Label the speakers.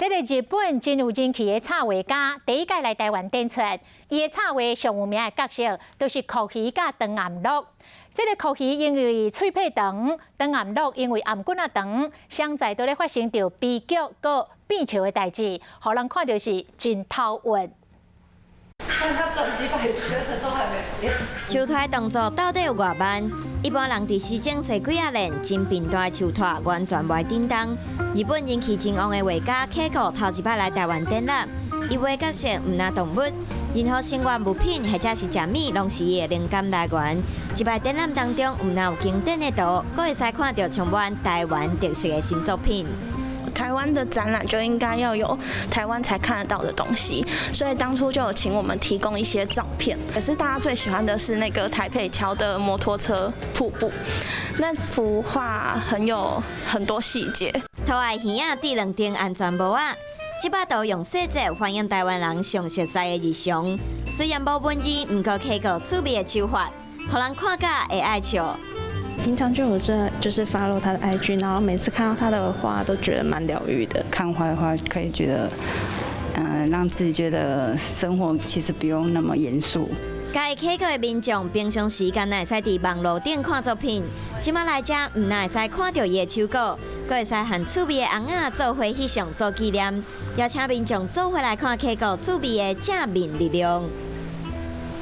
Speaker 1: 这个日本真有人气的插画家，第一届来台湾展出，伊的插画上有名的角色都是酷鱼甲长颔鹿。这个酷鱼因为喙皮长，长颔鹿因为颔骨啊长，相在都咧发生着悲剧佮变笑的代志，互人看到是真头晕。
Speaker 2: 手拖动作到底有偌慢？一般人伫施整洗几啊年，真平大的手拖完全袂叮当。日本人气真旺的画家 Keiko 头一摆来台湾展览，伊画角色毋拿动物，任何生活物品或者是食物，拢是伊的灵感来源。一摆展览当中，毋拿有经典的图，阁会使看到充满台湾特色的新作品。
Speaker 3: 台湾的展览就应该要有台湾才看得到的东西，所以当初就有请我们提供一些照片。可是大家最喜欢的是那个台北桥的摩托车瀑布，那幅画有很多细节。
Speaker 2: 图的耳仔戴2顶安全帽啊！这把图用细节反映台湾人上熟悉的日常，虽然无文字，不过K个趣味的手法，互人看甲会爱笑。
Speaker 4: 平常就有就是 follow 他的 IG， 然后每次看到他的画都觉得蛮疗愈的。
Speaker 5: 看画的话，可以觉得，让自己觉得生活其实不用那么严肃。
Speaker 2: 介意 K 个的民众平常时间会使伫网络顶看作品，即马来遮唔但会使看到伊的手稿，阁会使和趣味的翁仔做伙翕相做纪念，邀请民众做伙来看 K 个趣味的正面力量。